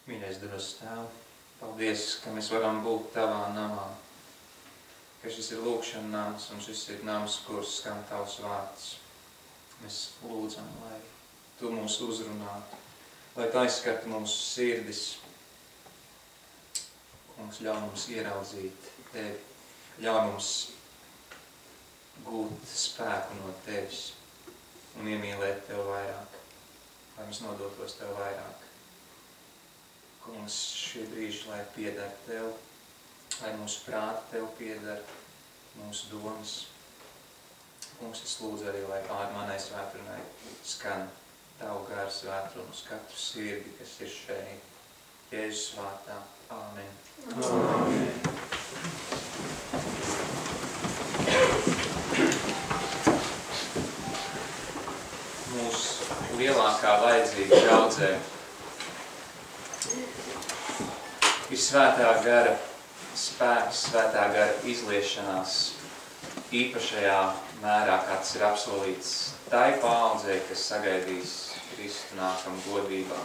Mīļais debes Tēv, paldies, ka mēs varam būt Tavā namā, ka šis ir lūkšana nams un šis ir nams, kur skan Tavs vārds. Mēs lūdzam, lai Tu mūs uzrunātu, lai Tu aizskatu mūsu sirdis. Kungs, ļauj mums ieraudzīt Tevi, ļauj mums gūt spēku no Tevis un iemīlēt Tev vairāk, lai mēs nodotos Tev vairāk. Kungs, šie brīži, lai pieder Tev, lai mūsu prāti Tev pieder, mūsu domas. Kungs, es lūdzu arī, lai pār manai svētrunai skan Tavu garu svētrunu uz katru sirdi, kas ir šeit. Jēzus vārdā. Āmen. Āmen. Mūsu lielākā vajadzība draudzē ir svētā gara spēks, svētā gara izliešanās īpašajā mērā, kā tas ir apsolīts tai paaudzei, kas sagaidīs Kristu nākam godībā.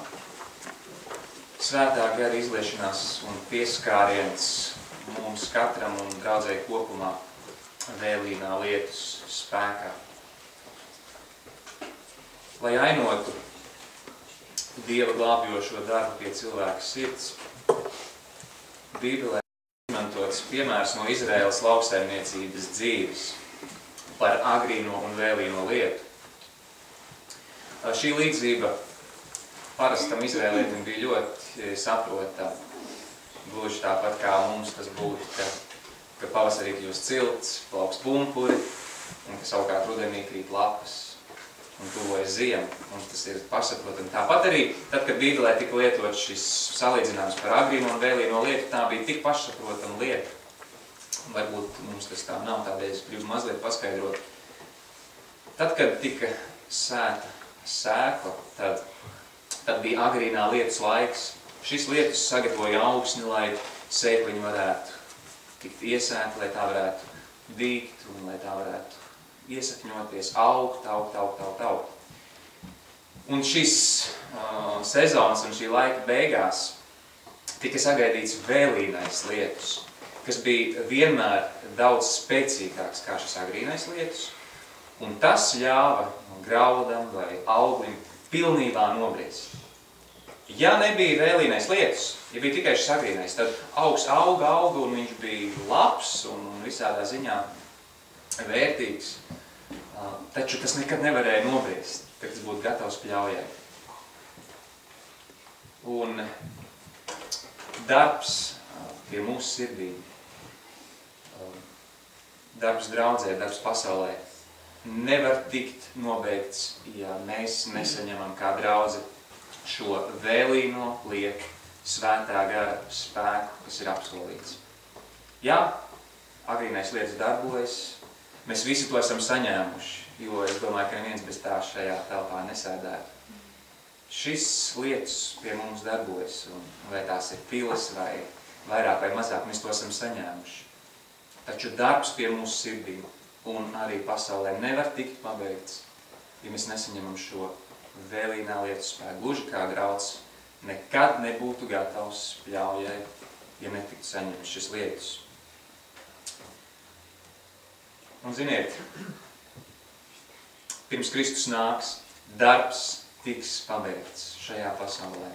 Svētā gara izliešanās un pieskāriens mums katram un draudzei kopumā vēlīnā lietus spēkā. Lai ainotu Dieva glābjošo darbu pie cilvēka sirds, Bībelē izmantots piemērs no Izraēlas lauksaimniecības dzīves par agrīno un vēlīno lietu. Šī līdzība parastam izrēlietim bija ļoti saprotama. Gluži tāpat kā mums tas būtu, ka pavasarī kļūst cilts, plauks pumpuri, un ka savukārt rudenī krīt lapas un tuvojas ziema, un tas ir pasaprotami. Tāpat arī, tad, kad Bībelē tika lietot šis salīdzinājums par agrīno un vēlīno lietu, tā bija tik pašsaprotama lieta. Varbūt mums tas tā nav, tādēļ es gribu mazliet paskaidrot. Tad, kad tika sēta sēkla, tad bija agrīnā lietus laiks. Šis lietus sagatavoja augsni, lai sēkliņi varētu tikt iesēta, lai tā varētu dīgt un lai tā varētu iesakņoties, augt. Un šis sezons un šī laika beigās tika sagaidīts vēlīnais lietus, kas bija vienmēr daudz spēcīgāks kā šis agrīnais lietus, un tas ļāva graudam vai auglim pilnībā nobriest. Ja nebija vēlīnais lietus, ja bija tikai šis agrīnais, tad augs auga un viņš bija labs un visādā ziņā vērtīgs, taču tas nekad nevarēja nobriest, kad tas būtu gatavs pļaujai. Un darbs pie mūsu sirdīm, darbs draudzē, darbs pasaulē nevar tikt nobeigts, ja mēs nesaņemam kā draudze šo vēlīno lietu, svētā gara spēku, kas ir apsolīts. Jā, agrīnais lietas darbojas, mēs visi to esam saņēmuši, jo es domāju, ka neviens bez tā šajā telpā nesēdētu. Šis lietus pie mums darbojas, un vai tās ir pilas vai vairāk vai mazāk, mēs to esam saņēmuši. Taču darbs pie mūsu sirdīm un arī pasaulē nevar tikt pabeigts, ja mēs nesaņemam šo vēlīnā lietu spēku. Gluži kā drauds nekad nebūtu gatavs pļaujai, ja netiktu saņemts šis lietus. Un ziniet, pirms Kristus nāks, darbs tiks pabeigts šajā pasaulē.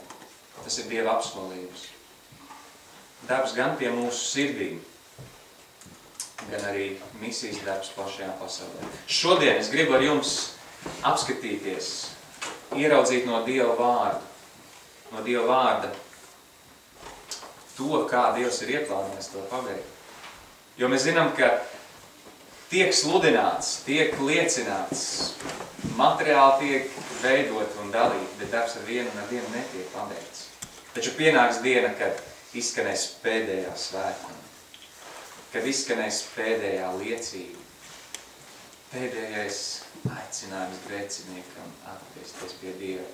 Tas ir Dieva apsolījums. Darbs gan pie mūsu sirdīm, gan arī misijas darbs plašajā pasaulē. Šodien es gribu ar jums apskatīties, ieraudzīt no Dieva vārda to, kā Dievs ir ieplānojis to pabeigt. Jo mēs zinām, ka tiek sludināts, tiek liecināts, materiāli tiek veidot un dalīt, bet darbs ar vienu netiek pabeigts. Taču pienāks diena, kad izskanēs pēdējā svētdiena, kad izskanēs pēdējā liecība, pēdējais aicinājums grēciniekam atgriezties pie Dieva,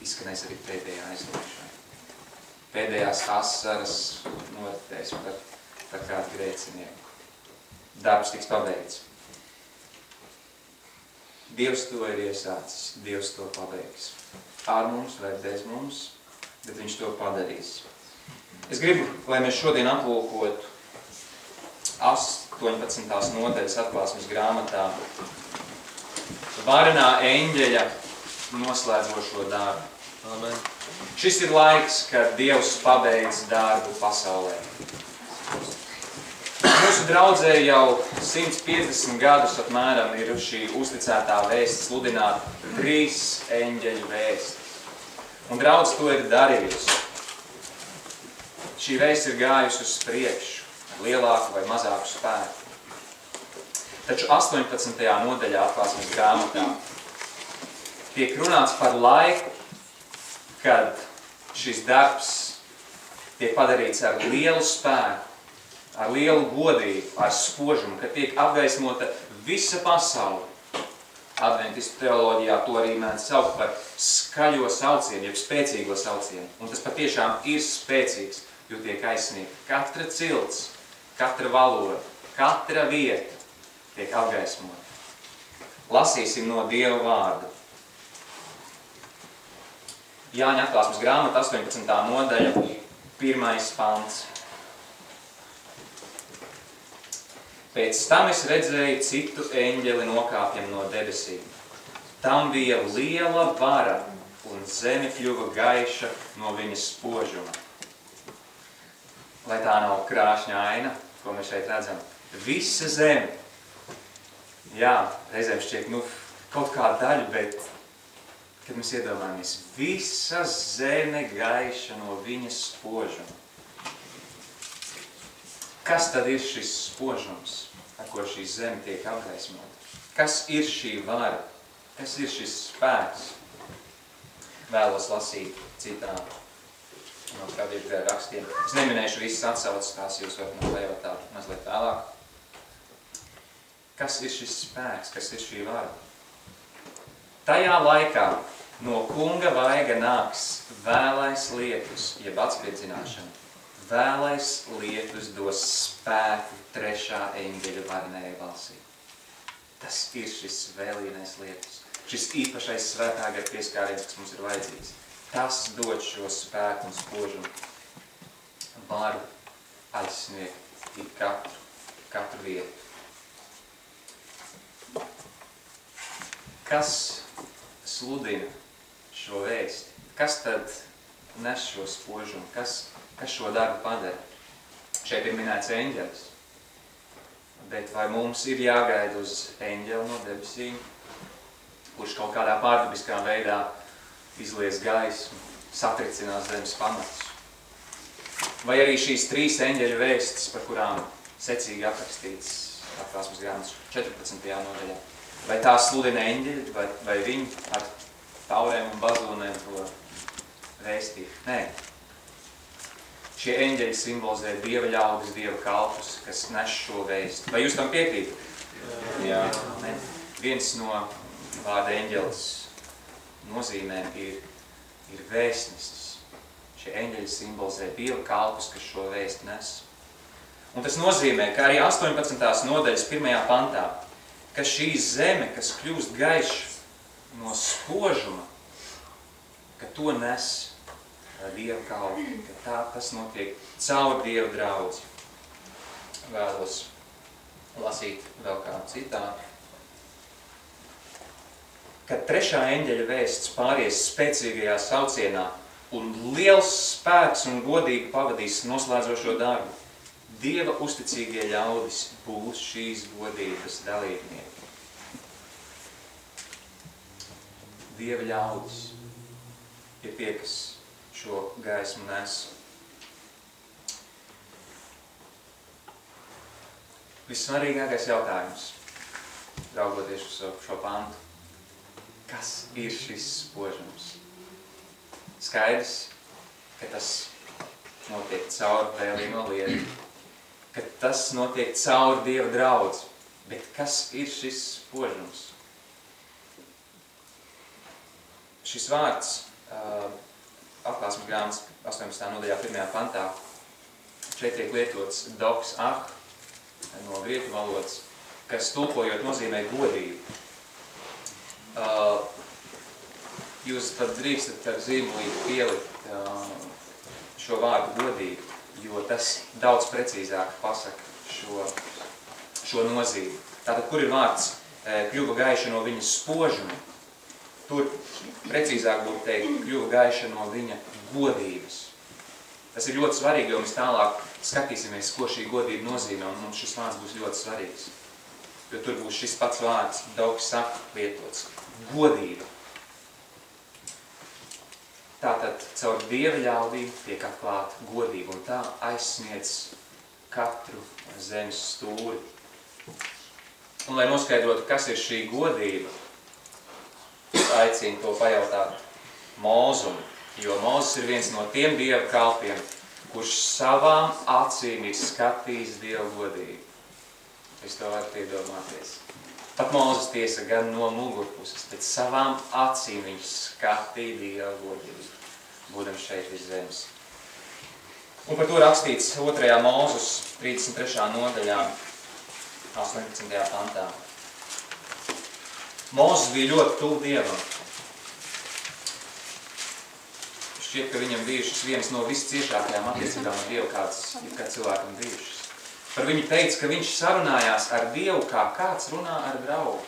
izskanēs arī pēdējā aizlūgšana. Pēdējās asaras noritēs par kādu grēcinieku. Darbs tiks pabeigts. Dievs to ir iesācis, Dievs to pabeigs. Ar mums vai bez mums, bet viņš to padarīs. Es gribu, lai mēs šodien aplūkotu 18. nodaļas Atklāsmes grāmatā varenā eņģeļa noslēdzošo darbu. Amen. Šis ir laiks, kad Dievs pabeidz darbu pasaulē. Mūsu draudzē jau 150 gadus apmēram ir šī uzticētā vēsts sludināt 3 eņģeļu vēstis. Un draudz to ir darījusi. Šī vēsts ir gājusi uz priekšu, ar lielāku vai mazāku spēku. Taču 18. nodaļā Atklāsmes grāmatā tiek runāts par laiku, kad šis darbs tiek padarīts ar lielu spēku, ar lielu godību, ar spožumu, kad tiek apgaismota visa pasaule. Adventistu teoloģijā to arī mēdz saukt par skaļo saucienu, jeb spēcīgo saucienu. Un tas patiešām ir spēcīgs, jo tiek aizsniegta katra cilts, katra valoda, katra vieta tiek apgaismota. Lasīsim no Dieva vārda. Jāņa Atklāsmes grāmata, 18. nodaļa, 1. pants. Pēc tam es redzēju citu eņģeli nokāpjam no debesīm. Tam bija liela vara, un zeme kļuva gaiša no viņa spožuma. Lai tā nav krāšņa aina, ko mēs šeit redzam. Visa zeme. Jā, reizēm šķiet, kaut kā daļa, bet, kad mēs iedomājamies, visa zeme gaiša no viņa spožuma. Kas tad ir šis spožums, ar ko šī zeme tiek apgaismota? Kas ir šī vara? Kas ir šis spēks? Vēlos lasīt citātu no praviešu gara rakstiem. Es neminēšu visas atsaucas, tās jūs varat man pajautāt mazliet vēlāk. Kas ir šis spēks? Kas ir šī vara? Tajā laikā no kunga vaiga nāks vēlais lietus, jeb atspirdzināšana. Vēlais lietus dos spēku 3. eņģeļa varenajai balsī. Tas ir šis vēlīnais lietus. Šis īpašais svētā gara pieskāriens, kas mums ir vajadzīgs. Tas dod šo spēku un spožumu. Varu aizsniegt katru vietu. Kas sludina šo vēsti? Kas tad nes šo spožumu? Kas šo darbu padara? Šeit ir minēts eņģelis. Bet vai mums ir jāgaida uz eņģeli no debesīm, kurš kaut kādā pārdabiskā veidā izlies gaismu, satricinās zemes pamatus? Vai arī šīs 3 eņģeļu vēstis, par kurām secīgi aprakstīts Atklāsmes grāmatas 14. nodaļā, vai tās sludina eņģeļi, vai viņi ar taurēm un bazūnēm to vēstīja? Nē. Šie eņģeļi simbolizē Dieva ļaudis, Dieva kalpus, kas nes šo vēstu. Vai jūs tam piekrītat? Jā. Viens no vārda eņģelis nozīmēm ir vēstnesis. Šie eņģeļi simbolizē Dieva kalpus, kas šo vēstu nes. Un tas nozīmē, ka arī 18. nodaļas 1. pantā, ka šī zeme, kas kļūst gaiša no spožuma, ka to nes Dieva kalpi, ka tas notiek caur Dieva draudzi. Vēlos lasīt vēl kādu citātu. Kad 3. eņģeļa vēsts pāries spēcīgajā saucienā un liels spēks un godīgi pavadīs noslēdzošo darbu, Dieva uzticīgie ļaudis būs šīs godības dalībnieki. Dieva ļaudis ir tie, kas šo gaismu nes. Vissvarīgākais jautājums, raugoties uz šo pantu. Kas ir šis spožums? Skaidrs, ka tas notiek caur vēlīno lietu, ka tas notiek caur Dieva draudzi. Bet kas ir šis spožums? Šis vārds Atklāsmes grāmatas 18. nodaļā 1. pantā šeit tiek lietots doks no grieķu valodas, kas tulkojot nozīmē godību. Jūs pat drīkstat ar zīmolīti pielikt šo vārdu godīgi, jo tas daudz precīzāk pasaka šo nozīmi. Tātad, kur ir vārds kļuva gaiša no viņa spožuma, tur precīzāk būtu teikt, kļuva gaiša no viņa godības. Tas ir ļoti svarīgi, jo mēs tālāk skatīsimies, ko šī godība nozīmē, un mums šis vārds būs ļoti svarīgs. Jo tur būs šis pats vārds, doxak lietots. Godība. Tātad caur Dieva ļaudīm tiek atklāta godība, un tā aizsniedz katru zemes stūri. Un, lai noskaidrotu, kas ir šī godība, es aicinu to pajautāt Mūzum, jo Mūzes ir viens no tiem Dieva kalpiem, kurš savām acīm ir skatījis Dieva godību. Es to varu iedomāties. Pat Mūzes tiesa gan no mugurpuses, bet savām acīm viņš skatīja Dieva godību, būdams šeit virs zemes. Un par to rakstīts 2. Mūzes 33. nodaļā, 18. pantā. Mūzes bija ļoti tuvu Dievam. Šķiet, ka viņam bijušas vienas no visciešākajām attiecībām ar Dievu, kāds cilvēkam bijušas. Par viņu teica, ka viņš sarunājās ar Dievu, kā kāds runā ar draugu.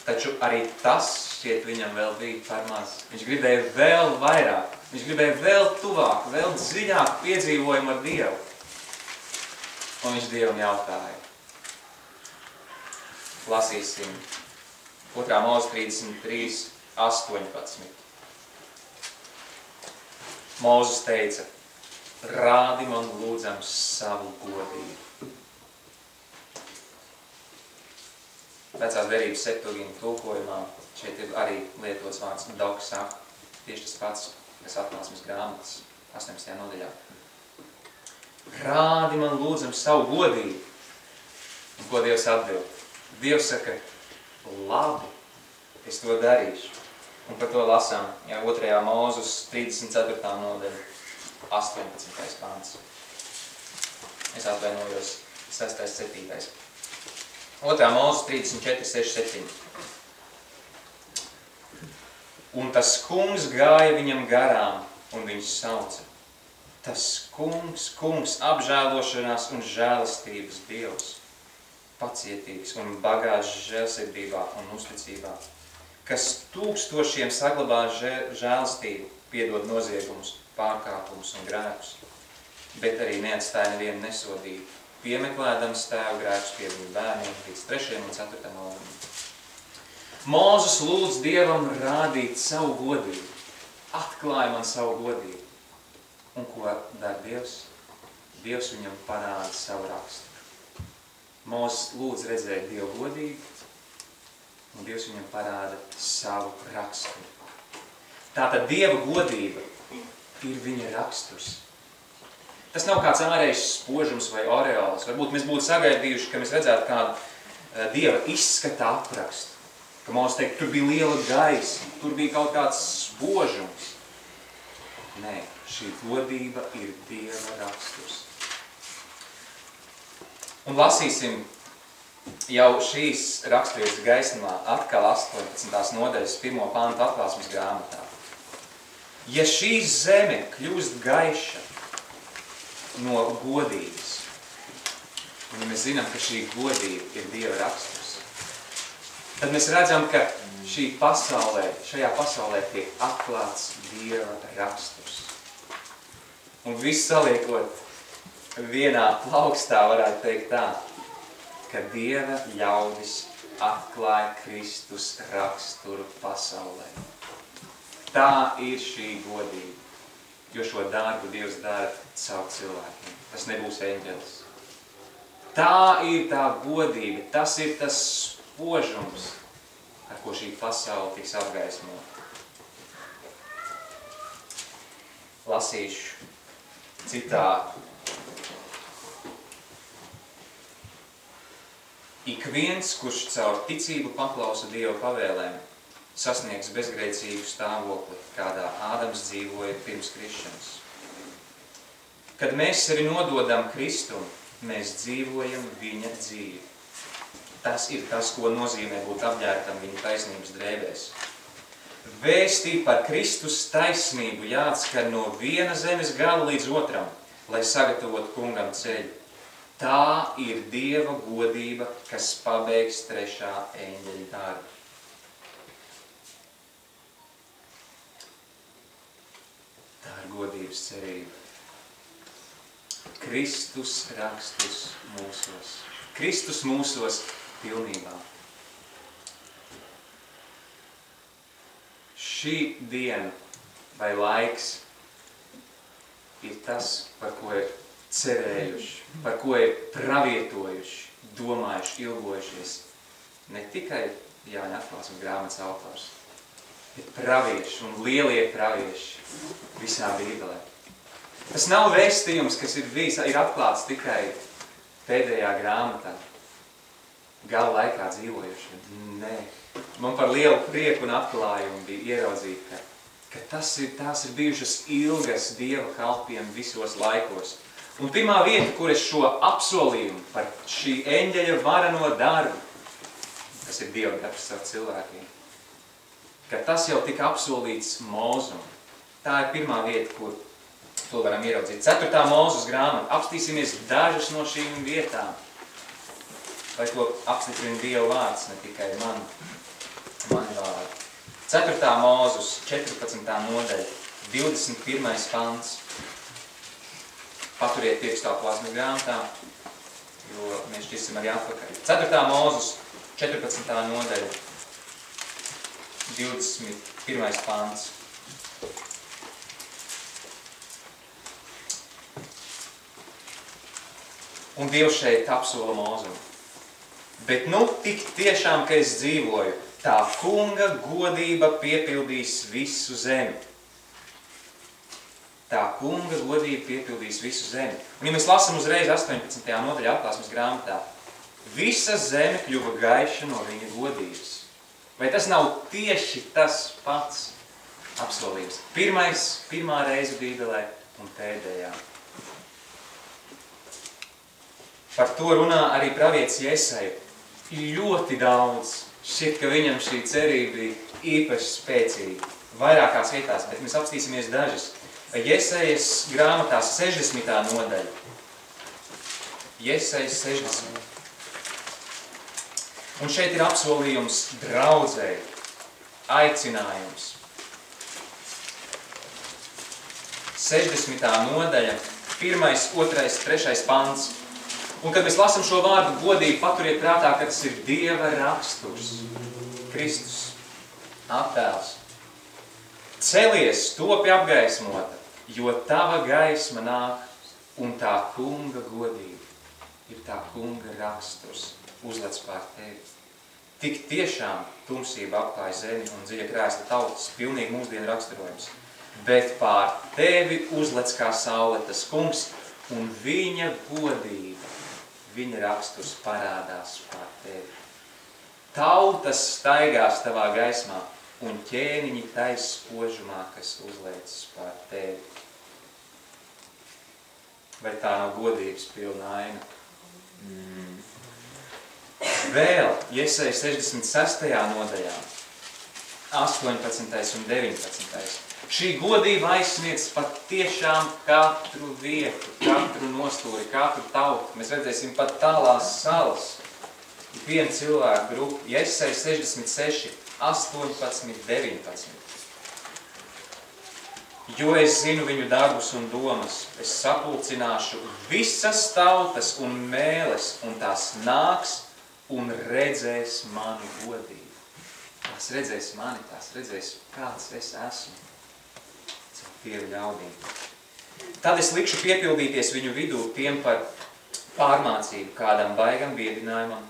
Taču arī tas, šķiet, viņam vēl bija par maz. Viņš gribēja vēl vairāk, viņš gribēja vēl tuvāk, vēl dziļāk piedzīvojumu ar Dievu. Un viņš Dievam jautāja. Lasīsim 2. Mūzes 33, 18. Mūzes teica, rādi man lūdzams savu godību. Vecās derības Septuaginta tulkojumā šeit ir arī lietots vārds doxak, tieši tas pats, kas Atklāsmes grāmatas 18. nodaļā. Rādi man lūdzams savu godību. Un ko Dievs atbild? Dievs saka, labi, es to darīšu. Un par to lasām 2. Mūzes 34. nodaļa, 18. pants. Es atvainojos 6. 7. 2. Mūzes 34, 6, 7. Un tas kungs gāja viņam garām, un viņš sauca. Tas kungs, apžēlošanās un žēlastības Dievs, pacietīgs un bagāts žēlsirdībā un uzticībā, kas tūkstošiem saglabā žēlastību, piedod noziegumus, pārkāpumus un grēkus, bet arī neatstāja nevienu nesodību, piemeklēdams tēvu grēkus pie viņu bērniem līdz 3. un 4. mūžam. Mūzes lūdz Dievam rādīt savu godību, atklāja man savu godību. Un ko dara Dievs? Dievs viņam parāda savu raksturu. Mūzes lūdz redzēt Dievu godību, un Dievs viņam parāda savu raksturu. Tātad Dieva godība ir viņa raksturs. Tas nav kāds ārējs spožums vai oreols. Varbūt mēs būtu sagaidījuši, ka mēs redzētu kādu Dieva izskata aprakstu. Ka Mūzes teikt, tur bija liela gaisma, tur bija kaut kāds spožums. Nē, šī godība ir Dieva raksturs. Un lasīsim jau šīs raksturības gaismā atkal 18. nodaļas 1. pantu Atklāsmes grāmatā. Ja šī zeme kļūst gaiša no godības, un ja mēs zinām, ka šī godība ir Dieva raksturs, tad mēs redzam, ka šajā pasaulē tiek atklāts Dieva raksturs. Un viss saliekot vienā plaukstā varētu teikt tā, ka Dieva ļaudis atklāja Kristus raksturu pasaulē. Tā ir šī godība, jo šo darbu Dievs dara caur cilvēkiem. Tas nebūs eņģelis. Tā ir tā godība, tas ir tas spožums, ar ko šī pasaule tiks apgaismota. Lasīšu citātu. Ik viens, kurš caur ticību paklausa Dieva pavēlēm, sasniegs bezgrēcīgu stāvokli, kādā Ādams dzīvoja pirms krišanas. Kad mēs sevi nododam Kristum, mēs dzīvojam viņa dzīvi. Tas ir tas, ko nozīmē būt apģērbtam viņa taisnības drēbēs. Vēstī par Kristus taisnību jāatskan no viena zemes gala līdz otram, lai sagatavotu kungam ceļu. Tā ir Dieva godība, kas pabeigs 3. eņģeļa darbu. Tā ir godības cerība. Kristus rakstus mūsos. Kristus mūsos pilnībā. Šī diena vai laiks ir tas, par ko ir cerējuši, par ko ir pravietojuši, domājuši, ilgojušies. Ne tikai Jāņa atklāsmes grāmatas autors, bet pravieši un lielie pravieši visā Bībelē. Tas nav vēstījums, kas ir atklāts tikai pēdējā grāmatā, gala laikā dzīvojuši. Nē, man par lielu prieku un atklājumu bija ieraudzīt, ka tās ir bijušas ilgas Dieva kalpiem visos laikos. Un pirmā vieta, kur es šo apsolījumu par šī eņģeļa varano darbu, tas ir Dieva darbs ar cilvēkiem, ka tas jau tika apsolīts Mūzum. Tā ir pirmā vieta, kur to varam ieraudzīt. 4. Mūzes grāmata. Apstīsimies dažas no šīm vietām, lai to apstiprina Dieva vārds, ne tikai mani vārdi. 4. Mūzes, 14. nodaļa, 21. pants. Paturiet pirkstu atklāsmes grāmatā, jo mēs šķisim arī atpakaļ. 4. Mūzes, 14. nodaļa, 21. pants. Un Dievs šeit apsola Mūzum. Bet nu tik tiešām, ka es dzīvoju, tā kunga godība piepildīs visu zemi. Tā kunga godība piepildīs visu zemi. Un ja mēs lasam uzreiz 18. nodaļa atklāsmes grāmatā, visa zeme kļuva gaiša no viņa godības. Vai tas nav tieši tas pats apsolījums? Pirmā reize Bībelē un pēdējā. Par to runā arī pravietis Jesaja. Ļoti daudz. Šķiet, ka viņam šī cerība bija īpaši spēcīga. Vairākās vietās, bet mēs apstīsimies dažas. Jesajas grāmatā 60. nodaļa. Jesajas 60. Un šeit ir apsolījums draudzei, aicinājums. 60. nodaļa, 1., 2., 3. pants. Un, kad mēs lasam šo vārdu godīgi, paturiet prātā, ka tas ir Dieva raksturs, Kristus, attēls. Celies, topi apgaismota, jo tava gaisma nāk, un tā kunga godība ir tā kunga raksturs, uzlec pār tevi. Tik tiešām tumsība apklāja zemi un dziļa krēsla tautas, pilnīgi mūsdienu raksturojums. Bet pār tevi uzlec kā saule tas kungs, un viņa godība, viņa raksturs parādās pār tevi. Tautas staigās tavā gaismā, un ķēniņi tais spožumā, kas uzliecas pār tevi. Vai tā nav godības pilna aina? Vēl Jesaja 66. nodaļā, 18. un 19. Šī godība aizsniedz pat tiešām katru vietu, katru nostūri, katru tautu. Mēs redzēsim pat tālās salas. Viena cilvēku grupa, Jesaja 66, 18, 19. Jo es zinu viņu darbus un domas, es sapulcināšu visas tautas un mēles, un tās nāks un redzēs mani godību. Tās redzēs mani, tās redzēs, kāds es esmu. Dievi ļaudīm. Tad es likšu piepildīties viņu vidū tiem par pārmācību kādam baigam biedinājumam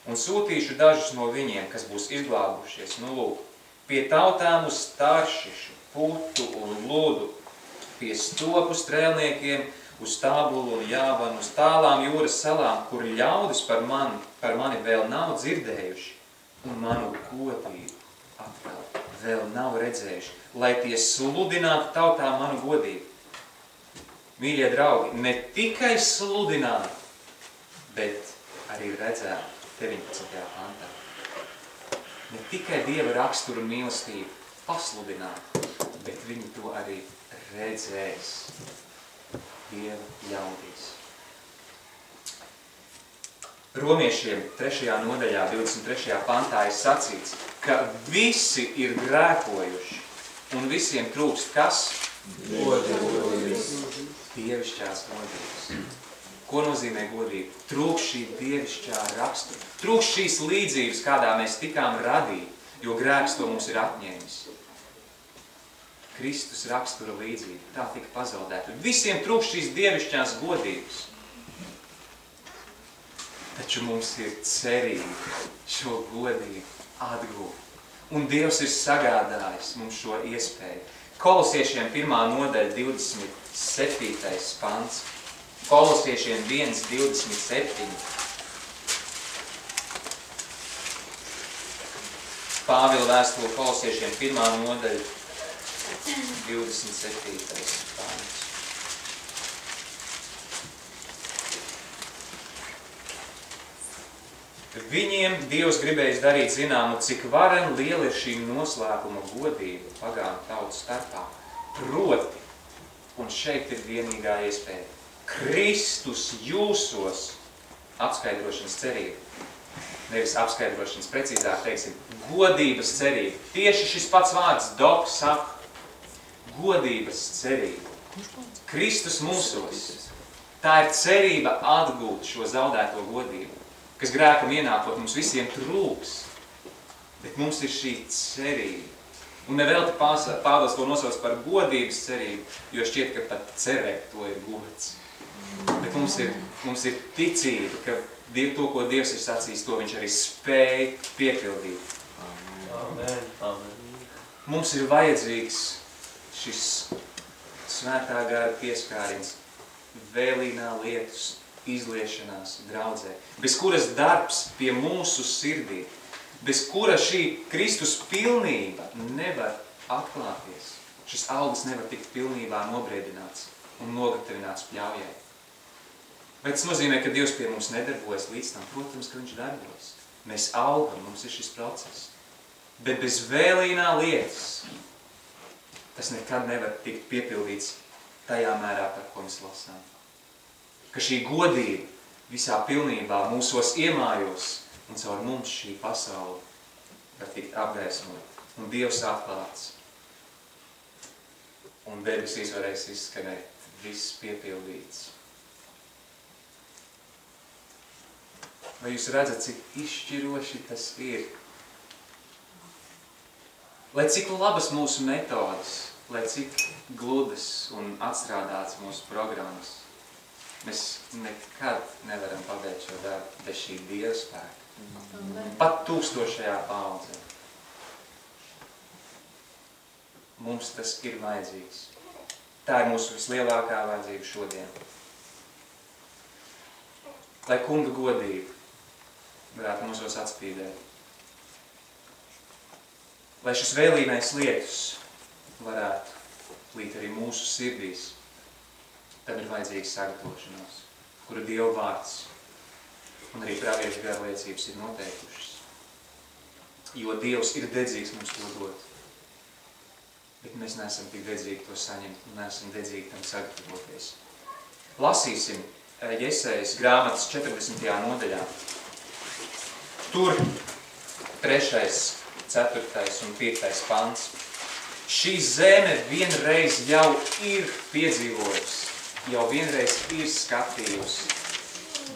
un sūtīšu dažus no viņiem, kas būs izglābušies. Nu, lūk, pie tautām uz Taršišu, Putu un Ludu, pie stopu strēlniekiem, uz Tābulu un Jāvanu, uz tālām jūras salām, kur ļaudis par mani vēl nav dzirdējuši un manu godību atkal vēl nav redzējuši, lai tie sludinātu tautā manu godību. Mīļie draugi, ne tikai sludināt, bet arī redzēt 19. pantā. Ne tikai Dieva raksturu un mīlestību, pasludināt, bet viņi to arī redzēs Dieva ļaudīs. Romiešiem 3. nodaļā, 23. pantā ir sacīts, ka visi ir grēkojuši un visiem trūkst kas? Godības. Dievišķās godības. Ko nozīmē godība? Trūkst šī dievišķā rakstura. Trūkst šīs līdzības, kādā mēs tikām radīti, jo grēks to mums ir atņēmis. Kristus rakstura līdzība, tā tika pazaudēta. Visiem trūkst šīs dievišķās godības. Taču mums ir cerība šo godību atgūt. Un Dievs ir sagādājis mums šo iespēju. Kolosiešiem 1. nodaļa 27. pants. Kolosiešiem 1:27. Pāvila vēstule Kolosiešiem 1. nodaļa 27. pants. Viņiem Dievs gribējis darīt zināmu, cik varen liela ir šī noslēpuma godība pagānu tautu starpā. Proti, un šeit ir vienīgā iespēja, Kristus jūsos apskaidrošanas cerība. Nevis apskaidrošanas, precīzāk teiksim, godības cerība. Tieši šis pats vārds dok saka, godības cerība. Kristus mūsos. Tā ir cerība atgūt šo zaudēto godību, kas grēkam ienākot mums visiem trūks. Bet mums ir šī cerība. Un nevelti Pāvils to nosauc par godības cerību, jo šķiet, ka pat cerēt to ir gods. Bet mums ir ticība, ka to, ko Dievs ir sacījis, to viņš arī spēj piepildīt. Amen. Amen. Mums ir vajadzīgs šis svētā gara pieskāriens, vēlīnā lietus izliešanās draudzē, bez kuras darbs pie mūsu sirdī, bez kura šī Kristus pilnība nevar atklāties. Šis auglis nevar tikt pilnībā nobriedināts un nogatavināts pļaujai. Bet tas nozīmē, ka Dievs pie mums nedarbojas līdz tam. Protams, ka viņš darbojas. Mēs augam, mums ir šis process. Bet bez vēlīnā lietas tas nekad nevar tikt piepildīts tajā mērā, par ko mēs lasām. Ka šī godība visā pilnībā mūsos iemājos un caur mums šī pasaule var tikt apgaismot un Dievs atklāts. Un debesīs varēs izskanēt, viss piepildīts. Vai jūs redzat, cik izšķiroši tas ir? Lai cik labas mūsu metodas, lai cik gludas un atstrādāts mūsu programmas, mēs nekad nevaram pabeigt šo darbu bez šī Dieva spēka. Pat 1000. paaudzē. Mums tas ir vajadzīgs. Tā ir mūsu vislielākā vajadzība šodien. Lai kunga godība varētu mūsos atspīdēt. Lai šis vēlīnais lietus varētu līt arī mūsu sirdīs, tam ir vajadzīga sagatavošanās, kuru Dieva vārds un arī praviešu garliecības ir noteikušas. Jo Dievs ir dedzīgs mums to dot, bet mēs neesam tik dedzīgi to saņemt un neesam dedzīgi tam sagatavoties. Lasīsim Jesajas grāmatas 40. nodaļā. Tur 3., 4. un 5. pants. Šī zeme vienreiz jau ir piedzīvojusi, jau vienreiz ir skatījusi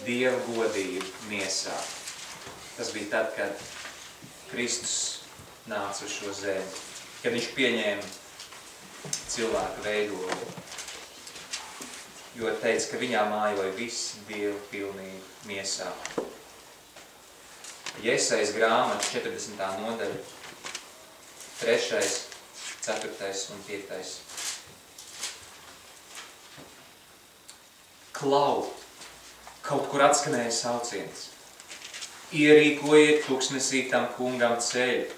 Dieva godību miesā. Tas bija tad, kad Kristus nāca uz šo zemi, kad viņš pieņēma cilvēku veidolu, jo teica, ka viņā mājoja viss Dieva pilnība miesā. Jesajas grāmata 40. nodaļa, 3., 4. un 5. Klau, kaut kur atskanēja sauciens. Ierīkojiet tuksnesī tam kungam ceļu,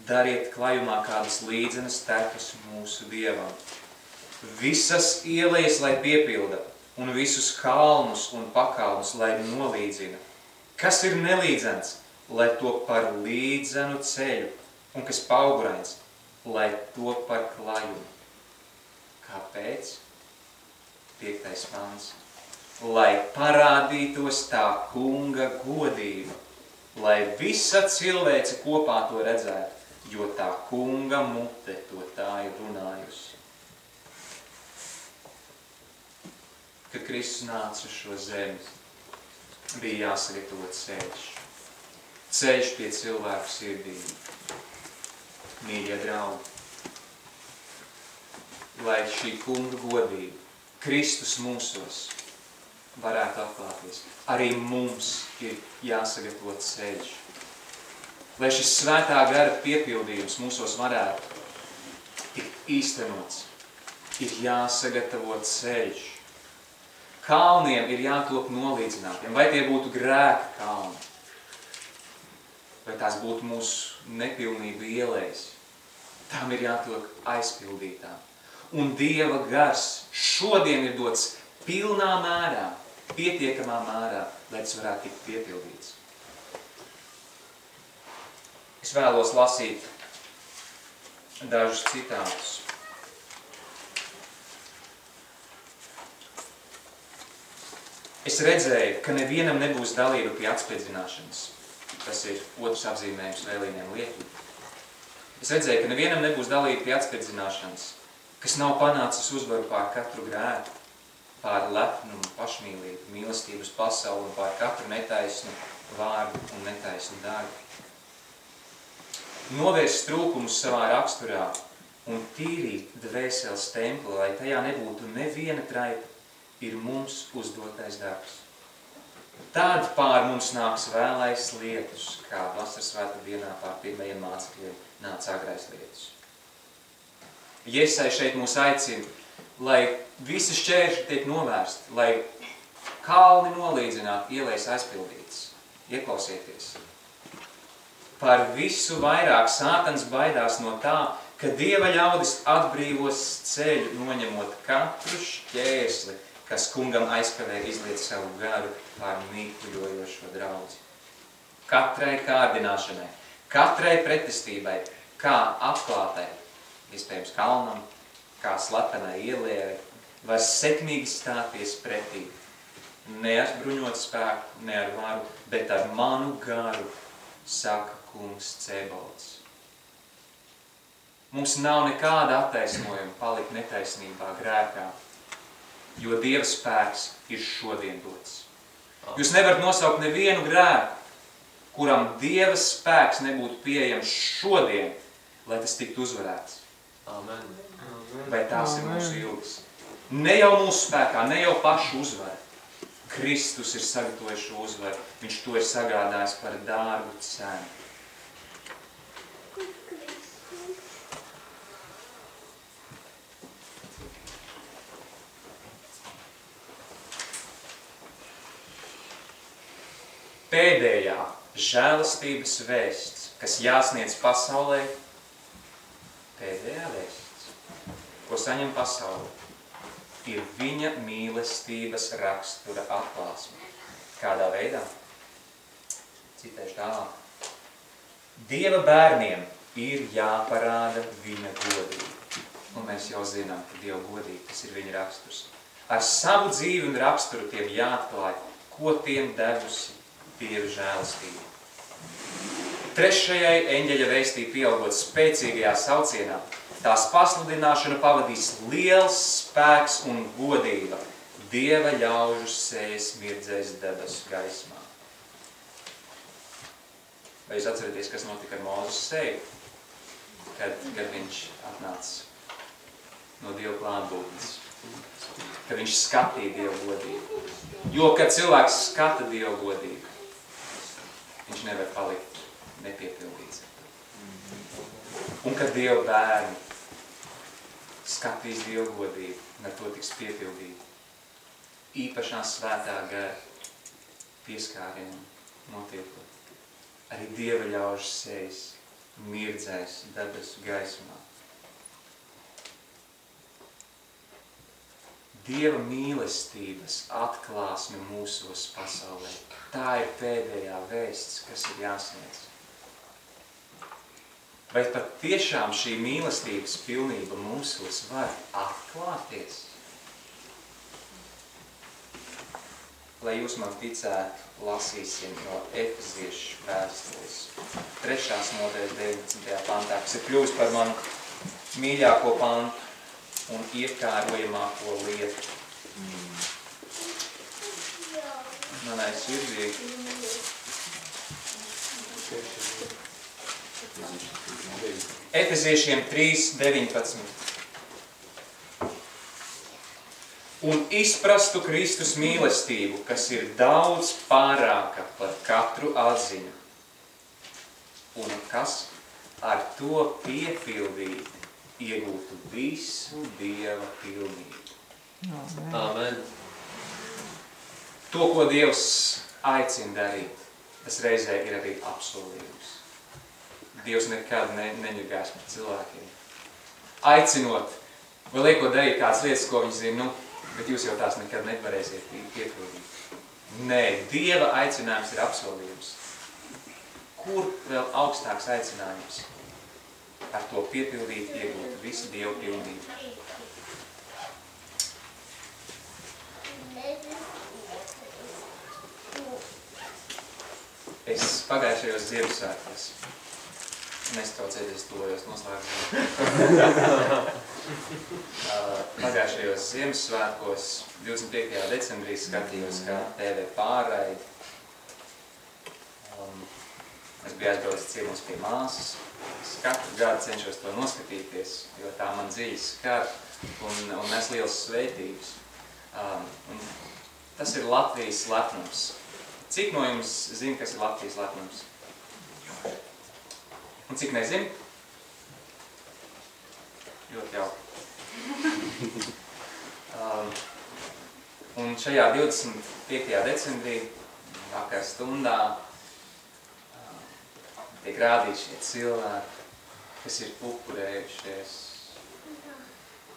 dariet klajumā kādas līdzenas tekas mūsu Dievam. Visas ielas, lai piepilda, un visus kalnus un pakalnus, lai nolīdzina. Kas ir nelīdzens, lai to par līdzenu ceļu, un kas paugurains, lai to par klajumu. Kāpēc? 5. pants. Lai parādītos tā kunga godība, lai visa cilvēce kopā to redzētu, jo tā kunga mute to tā ir runājusi. Kad Kristus nāca uz šo zemi, bija jāsagatavo ceļš. Ceļš pie cilvēku sirdīm. Mīļie draugi, lai šī kunga godība, Kristus mūsos, varētu atklāties. Arī mums ir jāsagatavo ceļš. Lai šis svētā gara piepildījums mūsos varētu tikt īstenots, ir jāsagatavo ceļš. Kalniem ir jātop nolīdzinātiem, vai tie būtu grēka kalni, vai tās būtu mūsu nepilnība ielēs. Tām ir jātop aizpildītām. Un Dieva gars šodien ir dots pilnā mērā, pietiekamā mērā, lai tas varētu tikt piepildīts. Es vēlos lasīt dažus citātus. Es redzēju, ka nevienam nebūs dalība pie atspēdzināšanas. Tas ir otrs apzīmējums vēlīniem lietiem. Es redzēju, ka nevienam nebūs dalība pie atspēdzināšanas, kas nav panācis uzvaru pār katru grēku, pār lepnumu, pašmīlību, mīlestības pasauli un pār katru netaisnu vārdu un netaisnu darbu. Novērst trūkumus savā raksturā un tīrīt dvēseles templi, lai tajā nebūtu neviena traipa, ir mums uzdotais darbs. Tad pār mums nāks vēlais lietus, kā vasaras svētku dienā pār pirmajiem mācekļiem nāca agrais lietus. Iesai šeit mūs aicina, lai visi šķēršļi tiek novērsti, lai kalni nolīdzināti, ielēs aizpildītas. Ieklausieties. Par visu vairāk sātans baidās no tā, ka Dieva ļaudis atbrīvos ceļu, noņemot katru šķērsli, kas kungam aizkavē izliet savu garu pār mīkļojošo draudzi. Katrai kārdināšanai, katrai pretestībai, kā atklātai, iespējams kalnam, kā slepenai ielierai, var sekmīgi stāties pretī. Ne ar bruņotu spēku, ne ar varu, bet ar manu garu, saka kungs Cēbalds. Mums nav nekāda attaisnojuma palikt netaisnībā, grēkā, jo Dieva spēks ir šodien dots. Jūs nevarat nosaukt nevienu grēku, kuram Dieva spēks nebūtu pieejams šodien, lai tas tiktu uzvarēts. Amen. Vai tās ir mūsu ilgas? Ne jau mūsu spēkā, ne jau pašu uzvaru. Kristus ir sagatavojis šo uzvaru. Viņš to ir sagādājis par dārgu cenu. Pēdējā žēlastības vēsts, kas jāsniedz pasaulē, pēdējā vēsts, ko saņem pasaulē, ir viņa mīlestības rakstura atklāsme. Kādā veidā? Citēšu tālāk. Dieva bērniem ir jāparāda viņa godība. Un mēs jau zinām, ka Dieva godība, tas ir viņa raksturs. Ar savu dzīvi un raksturu tiem jāatklāj, ko tiem devusi Dieva žēlastība. Trešajai eņģeļa vēstī pieaugot spēcīgajā saucienā, tās pasludināšanu pavadīs liels spēks un godība. Dieva ļaužu sējas mirdzēs debesu gaismā. Vai jūs atceraties, kas notika ar Mūzes seju, kad viņš atnāca no Dieva klātbūtnes? Kad viņš skatīja Dieva godību. Jo, kad cilvēks skata Dieva godību, viņš nevar palikt nepiepildīts. Un kad Dieva bērni skatīs Dieva godību, un ar to tiks piepildīti, īpašā svētā gara pieskārienu notiekot, arī Dieva ļaužu sējas mirdzēs debesu gaismā. Dieva mīlestības atklāsme mūsos pasaulē. Tā ir pēdējā vēsts, kas ir jāsniedz. vai pat tiešām šī mīlestības pilnība mūsos var atklāties? Lai jūs man ticētu, lasīsim no Efeziešu vēstules 3. nodaļas 19. pantā, kas ir kļuvis par manu mīļāko pantu un iekārojamāko lietu. Manai sirdī. Efeziešiem 3:19. Un izprastu Kristus mīlestību, kas ir daudz pārāka par katru atziņu, un kas ar to piepildīti iegūtu visu Dieva pilnību. Amen. To, ko Dievs aicina darīt, tas reizē ir arī apsolījums. Dievs nekad neņurgās par cilvēkiem. Aicinot, vai liekot darīt kādas lietas, ko viņš zina, bet jūs jau tās nekad nevarēsiet piepildīt. Nē, Dieva aicinājums ir apsolījums. Kur vēl augstāks aicinājums? Ar to piepildīt, iegūt visu Dievu pilnību. Es pagājušajos Ziemassvētkos, nestraucēties tuvojos noslēgumā. Pagājušajos Ziemassvētkos 25. decembrī skatījos kā TV pārraidi. Es biju aizbraucis ciemos pie māsas. Es katru gadu cenšos to noskatīties, jo tā man dziļi skar un nes lielas svētības. Un tas ir Latvijas lepnums. Cik no jums zina, kas ir Latvijas lepnums? Un cik nezina? Ļoti jauki. Un šajā 25. decembrī, vakar stundā, tiek rādīti šie cilvēki, kas ir upurējušies,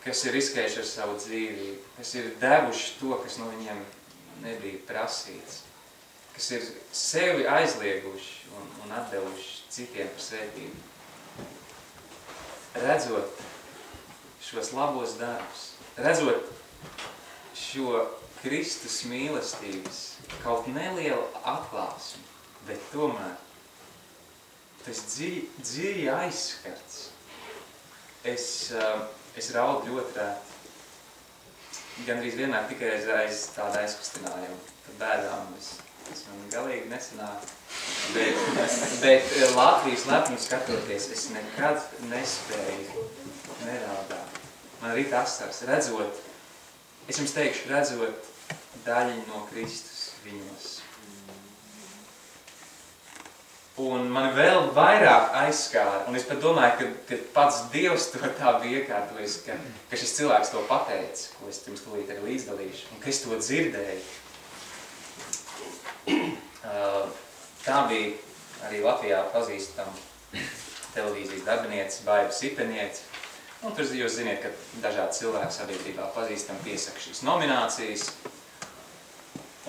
kas ir riskējuši ar savu dzīvību, kas ir devuši to, kas no viņiem nebija prasīts, kas ir sevi aizlieguši un atdevuši citiem par svētību. Redzot šos labos darbus, redzot šo Kristus mīlestības kaut nelielu atklāsmi, bet tomēr tas dziļi aizskarts. Es raudu ļoti rēti. Gandrīz vienmēr tikai aiz tāda aizkustinājumu. Tad bēdām es man galīgi nesanāku. Bet Latvijas lepnu skatoties, es nekad nespēju neraudāt. Man arī tas redzot, es jums teikšu, redzot daļiņu no Kristus viņos. Un man vēl vairāk aizskāra, un es pat domāju, ka pats Dievs to tā bija iekārtojis, ka šis cilvēks to pateica, ko es jums tūlīt arī līdzdalīšu, un ka es to dzirdēju. Tā bija arī Latvijā pazīstama televīzijas darbiniece, Baiba Sipeniece, un tur jūs ziniet, ka dažādi cilvēki sabiedrībā pazīstami piesaka šīs nominācijas,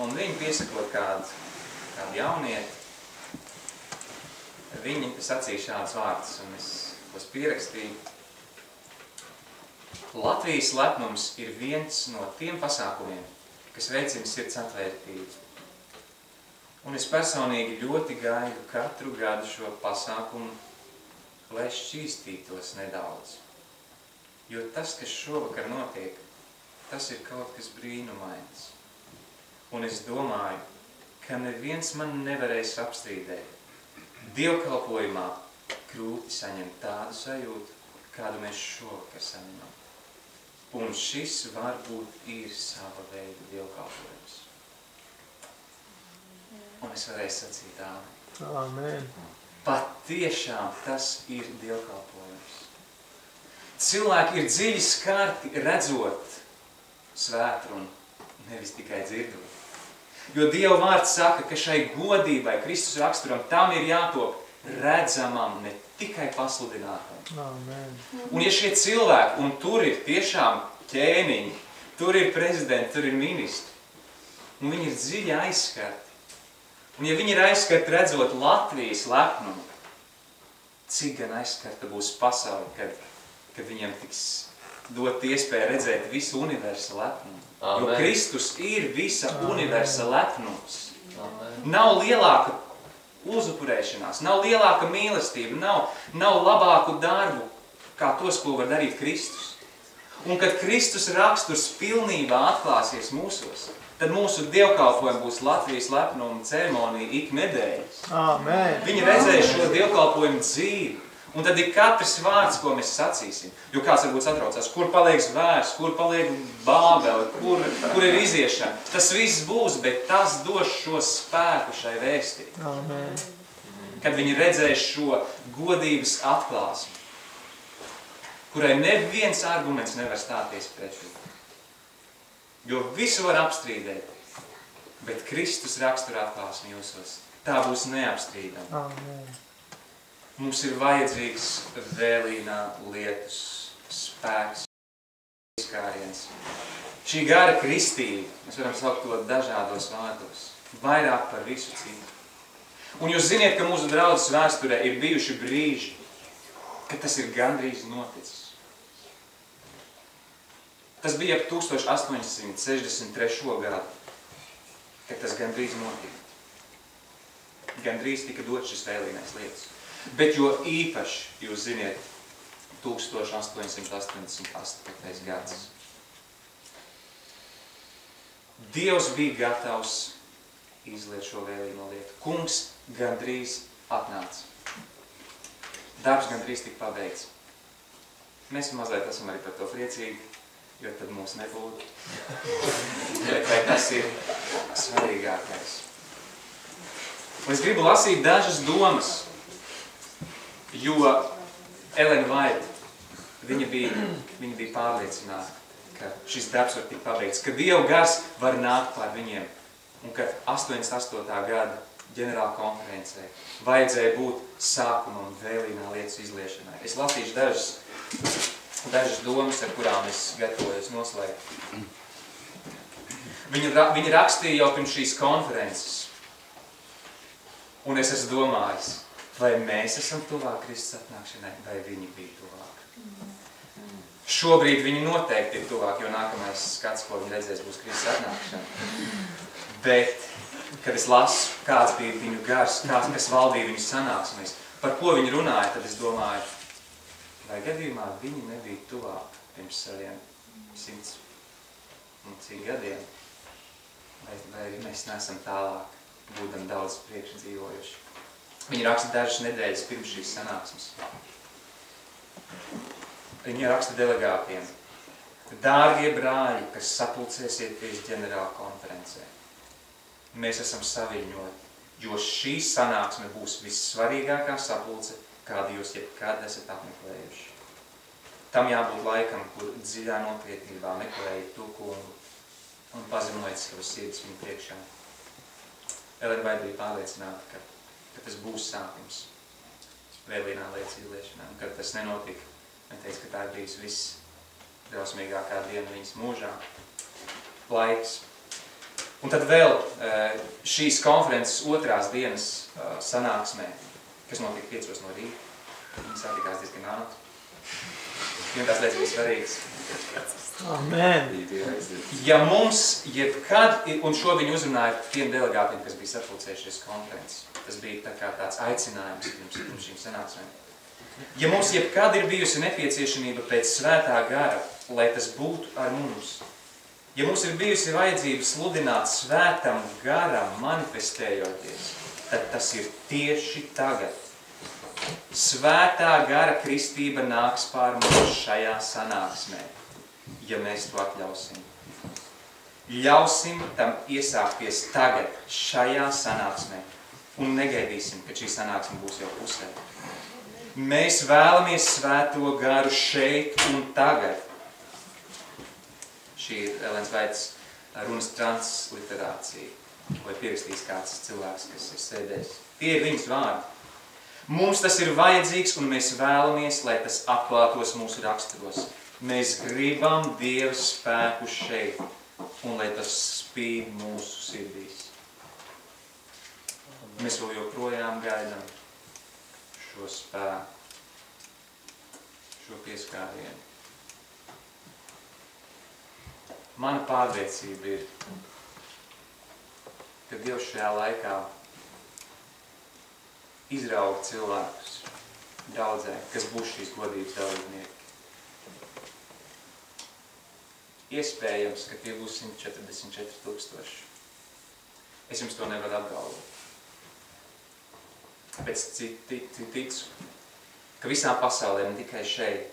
un viņi piesakot kādu jaunieti, viņi sacīja šādus vārdus, un es tos pierakstīju. Latvijas lepnums ir viens no tiem pasākumiem, kas veicina sirds atvērtību. Un es personīgi ļoti gaidu katru gadu šo pasākumu, lai šķīstītos nedaudz. Jo tas, kas šovakar notiek, tas ir kaut kas brīnumains. Un es domāju, ka neviens man nevarēs apstrīdēt. Dievkalpojumā krūti saņem tādu sajūtu, kādu mēs šovakar saņemam. Un šis varbūt ir sava veida dievkalpojums. Un es varēju sacīt āmen. Amen. Pat tiešām tas ir dievkalpojums. Cilvēki ir dziļi skarti redzot svētrunu, nevis tikai dzirdot. Jo Dieva vārds saka, ka šai godībai, Kristus raksturam, tam ir jātop redzamam, ne tikai pasludinātam. Amen. Un ja šie cilvēki, un tur ir tiešām ķēniņi, tur ir prezidenti, tur ir ministri, un viņi ir dziļi aizskarti, un ja viņi ir aizskarti redzot Latvijas lepnumu, cik gan aizskarta būs pasauli, kad viņiem tiks dot iespēju redzēt visu universa lepnumu. Jo Kristus ir visa universa lepnums. Nav lielāka uzupurēšanās, nav lielāka mīlestība, nav labāku darbu, kā tos, ko var darīt Kristus. Un kad Kristus raksturs pilnībā atklāsies mūsos, tad mūsu dievkalpojumi būs Latvijas lepnuma ceremonija ik nedēļas. Amen. Viņi redzēs šo dievkalpojumu dzīvi. Un tad ir katrs vārds, ko mēs sacīsim. Jo kāds varbūt satraucās, kur paliek zvērs, kur paliek bābeli, kur ir iziešana. Tas viss būs, bet tas dos šo spēku šai vēstī. Amen. Kad viņi redzēs šo godības atklāsmi, kurai neviens arguments nevar stāties pretī. Jo visu var apstrīdēt, bet Kristus rakstura atklāsmi jūsos. Tā būs neapstrīdama. Amen. Mums ir vajadzīgs vēlīnā lietus, spēks, izkāriens. Šī gara kristība, mēs varam saukt to dažādos vārdos, vairāk par visu citu. Un jūs ziniet, ka mūsu draudzes vēsturē ir bijuši brīži, kad tas ir gandrīz noticis. Tas bija ap 1863. gadu, kad tas gandrīz notika. Gandrīz tika dot šis vēlīnais lietus. Bet jo īpaši, jūs ziniet, 1888. gads. Dievs bija gatavs izliet šo vēlīno lietu. Kungs gandrīz atnāca. Darbs gandrīz tika pabeigts. Mēs mazliet esam arī par to priecīgi, jo tad mums nebūtu. Bet vai tas ir svarīgākais? Un es gribu lasīt dažas domas, jo Ellen White, viņa bija pārliecināta, ka šis darbs var tikt pabeigts, ka Dieva gars var nākt pār viņiem, un ka 88. gada ģenerāla konferencē vajadzēja būt sākumam vēlīnā lietas izliešanai. Es lasīšu dažas domas, ar kurām es gatavojos noslēgt. Viņi rakstīja jau pirms šīs konferences, un es esmu domājis, vai mēs esam tuvāk Kristus atnākšanai, vai viņi bija tuvāk. Šobrīd viņi noteikti ir tuvāk, jo nākamais skats, ko viņi redzēs, būs Kristus atnākšana. Bet, kad es lasu, kāds bija viņu gars, kas valdīja viņu sanāksmēs, par ko viņi runāja, tad es domāju, vai gadījumā viņi nebija tuvāk pirms saviem 100 un cik gadiem, vai mēs neesam tālāk, būdam daudz priekšdzīvojuši. Viņi raksta dažas nedēļas pirms šīs sanāksmes. Viņi raksta delegātiem. Dārgie brāļi, kas sapulcēsieties ģenerāla konferencē, mēs esam saviņoti, jo šī sanāksme būs vissvarīgākā sapulce, kādu jūs jebkad esat apmeklējuši. Tam jābūt laikam, kur dziļā nopietnībā meklējat to kungu un pazemojat savas sirds viņu priekšā. Ellen White bija pārliecināta, ka tas būs sākums vēlīnā lietas izliešanā. Un kad tas nenotika, viņa teica, ka tā ir bijis viss drausmīgākā diena viņas mūžā. Laiks. Un tad vēl šīs konferences otrās dienas sanāksmē, kas notika 5 no rīta, viņi satikās diezgan ātri. Un tās lietas bija svarīgas. Amen. Ja mums jebkad, un šo viņi uzrunāja tiem delegātiem, kas bija sapulcējušies konferences, tas bija tā kā tāds aicinājums pirms šīm sanāksmēm. Ja mums jebkad ir bijusi nepieciešamība pēc svētā gara, lai tas būtu ar mums, ja mums ir bijusi vajadzība sludināt svētam garam manifestējoties, tad tas ir tieši tagad. Svētā gara kristība nāks pār mums šajā sanāksmē, ja mēs to atļausim. Ļausim tam iesākties tagad, šajā sanāksmē, un negaidīsim, ka šī sanāksme būs jau pusē. Mēs vēlamies svēto garu šeit un tagad. Šī ir Ellen Whites runas transliterācija, ko ir pierakstījis kāds cilvēks, kas ir sēdējis. Tie ir viņas vārdi. Mums tas ir vajadzīgs, un mēs vēlamies, lai tas atklātos mūsu raksturos. Mēs gribam Dieva spēku šeit, un lai tas spīd mūsu sirdīs. Mēs vēl joprojām gaidām šo spēku. šo pieskārienu. Mana pārliecība ir, ka Dievs šajā laikā izrauga cilvēkus draudzē, kas būs šīs godības dalībnieki. Iespējams, ka tie būs 144 000. Es jums to nevaru apgalvot. Bet ticu, ka visām pasaulē, ne tikai šeit,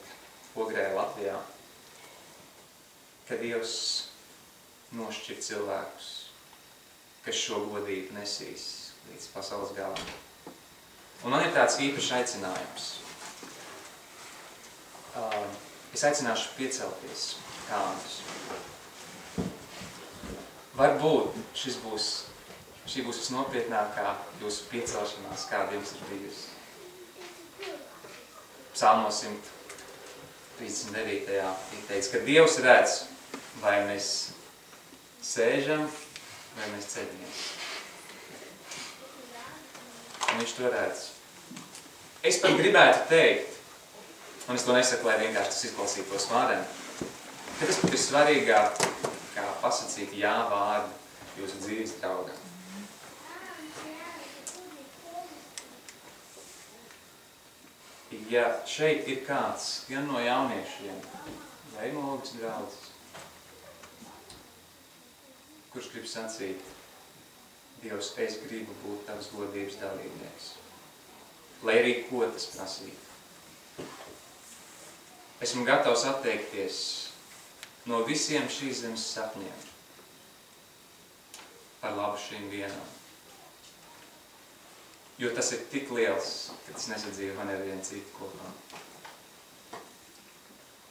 Ogrē, Latvijā, ka Dievs nošķir cilvēkus, kas šo godību nesīs līdz pasaules galam. Un man ir tāds īpašs aicinājums. Es aicināšu piecelties kādus. Varbūt šī būs visnopietnākā jūsu piecelšanās, kāda jums ir bijusi. Psalmos 139. ir teicis, ka Dievs redz, vai mēs sēžam, vai mēs ceļamies. Un viņš to redz. Es pat gribētu teikt, un es to nesaku, lai vienkārši tas izklausītos vārēm, ka tas pat ir svarīgāk, kā pasakīt jā vārdu jūsu dzīves draugam. Ja šeit ir kāds, gan no jauniešiem, vai no Logas draudzes, kurš grib sacīt, Dievs, es gribu būt tavas godības dalībnieks, lai arī ko tas prasītu. Esmu gatavs atteikties no visiem šīs zemes sapņiem par labu šīm dienām. Jo tas ir tik liels, ka tas nesadzīvo man ar vienu citu kopā.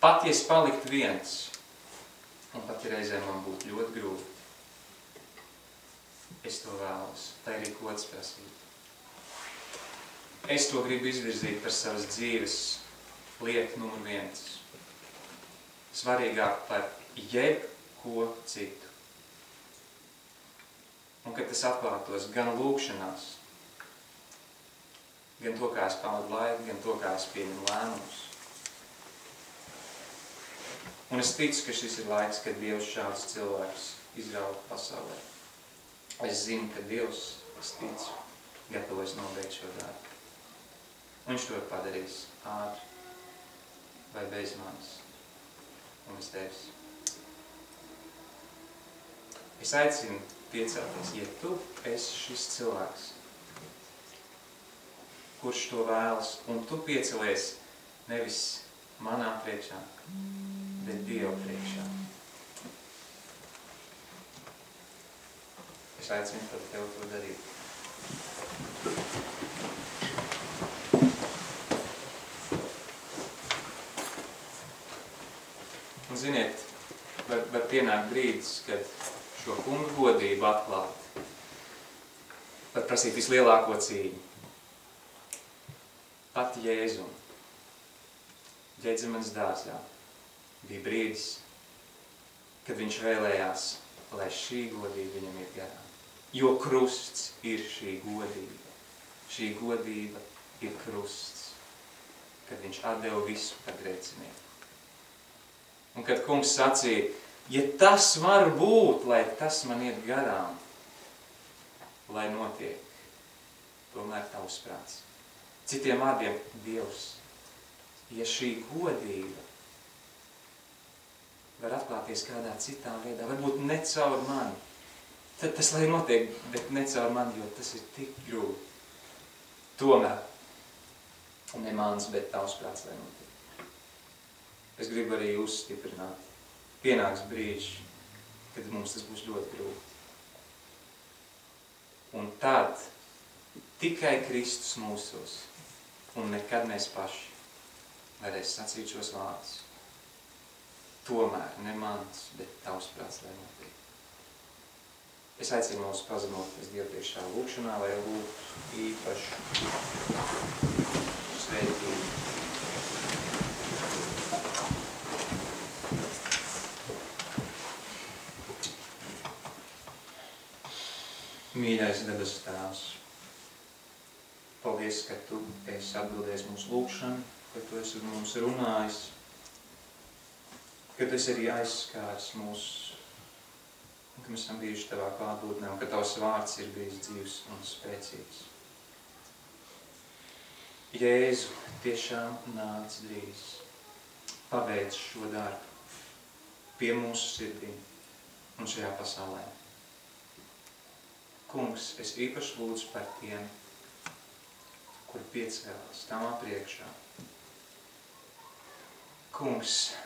Pat, ja es paliktu viens, un pat, ja reizēm man būtu ļoti grūti, es to vēlos, lai arī ko tas prasītu. Es to gribu izvirzīt par savas dzīves lietu numur 1. Svarīgāk par jebko citu. Un kad tas atklātos gan lūkšanās, gan to, kā es pavadu laiku, gan to, kā es pieņemu lēmumus. Un es ticu, ka šis ir laiks, kad Dievs šādus cilvēkus izrauga pasaulē. Es zinu, ka Dievs, es ticu, gatavojas nobeigt šo darbu. Un viņš to ir padarījis ātri vai bez manis. Un es tevis. Es aicinu piecelties, ja tu esi šis cilvēks, kurš to vēlas, un tu piecelies nevis manā priekšā, bet Dieva priekšā. Es aicinu par tev to darīt. Un ziniet, var pienākt brīdis, kad šo kungu godību atklāt, var prasīt vislielāko cīņu. Pat Jēzum, Ģedzimanes dārzā, bija brīdis, kad viņš vēlējās, lai šī godība viņam ir garām. Jo krusts ir šī godība. Šī godība ir krusts, kad viņš atdeva visu par grēcinieku. Un kad kungs sacīja, ja tas var būt, lai tas man iet garām, lai notiek, tomēr tavs prāts. Citiem vārdiem, Dievs, ja šī godība var atklāties kādā citā veidā, varbūt ne caur mani, tad tas lai notiek, bet ne caur mani, jo tas ir tik grūti. Tomēr, ne mans, bet tavs prāts lai notiek. Es gribu arī jūs stiprināt. Pienāks brīži, kad mums tas būs ļoti grūti. Un tad tikai Kristus mūsos un nekad mēs paši varēs sacīt šos vārdus. Tomēr ne mans, bet tavs prāts lai notiek. Es aicinu mūs pazemoties Dievu priekšā lūkšanā, lai lūgtu īpašu svētību. Mīļais debesu Tēvs, paldies, ka Tu esi atbildējis mūsu lūgšanu, ka tu esi mums runājis, ka tu esi arī aizskāris mūs, un ka mēs esam bijuši tavā klātbūtnē, un ka tavs vārds ir bijis dzīvs un spēcīgs. Jēzu, tiešām nāc drīz, pabeidz šo darbu pie mūsu sirdīm un šajā pasaulē. Kungs, es īpaši lūdzu par tiem, kuri piecēlās tavā priekšā. Kungs,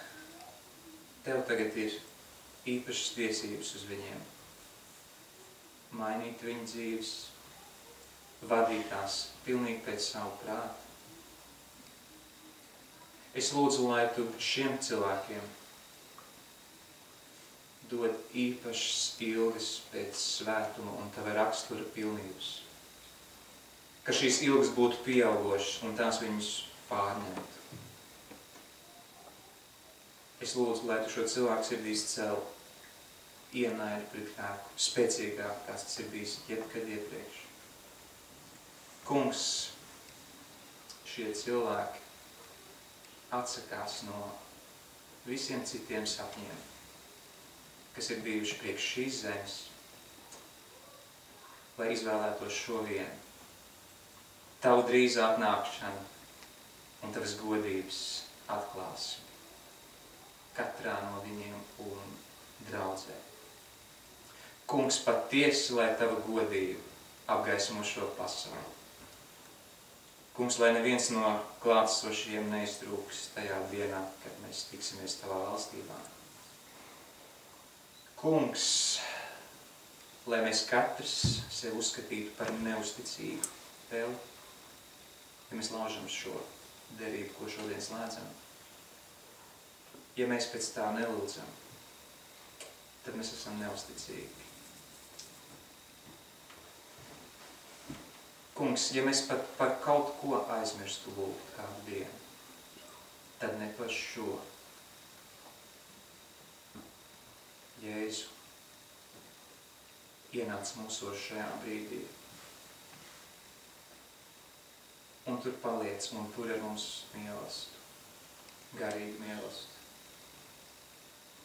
tev tagad ir īpašas tiesības uz viņiem. Mainīt viņu dzīves, vadīt tās pilnīgi pēc savu prātu. Es lūdzu, lai tu šiem cilvēkiem dod īpašas ilgas pēc svētuma un tava rakstura pilnības. Ka šīs ilgas būtu pieaugošas un tās viņus pārņemtu. Es lūdzu, lai tu šo cilvēku sirdīs cel ienaidu pret grēku, spēcīgāk, kāds tas ir bijis jebkad iepriekš. Kungs, šie cilvēki atsakās no visiem citiem sapņiem, kas ir bijuši priekš šīs zemes, lai izvēlētos šo vienu, tavu drīz atnākšanu un tavas godības atklāsmi katrā no viņiem un draudzē. Kungs, patiesi, lai tava godība apgaismo šo pasauli. Kungs, lai neviens no klātsošajiem neizdrūks tajā dienā, kad mēs tiksimies tavā valstībā. Kungs, lai mēs katrs sevi uzskatītu par neusticīgu tev, ja mēs laužam šo derību, ko šodien slēdzam. Ja mēs pēc tā nelūdzam, tad mēs esam neusticīgi. Kungs, ja mēs pat par kaut ko aizmirstu lūgt kādu dienu, tad ne par šo. Jēzu, ienāc mūsos šajā brīdī. Un tur paliec un tur ar mums mīlestību, garīgi mīlestību.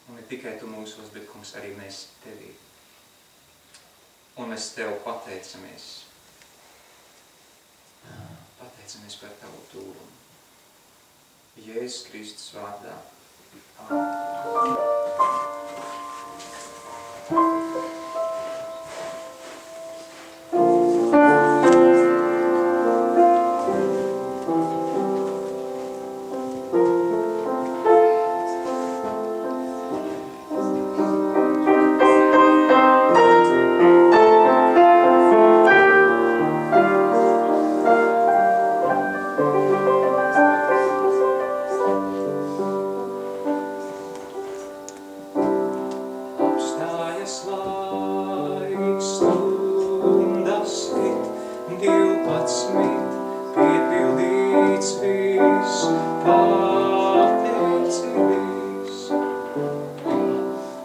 Un ne tikai tu mūsos, bet, kungs, arī mēs tevī. Un mēs tev pateicamies. Pateicamies par tavu tūrumu. Jēzus Kristus vārdā. Amen.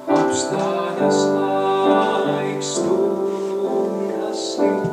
Apstājas laiks, stundas it.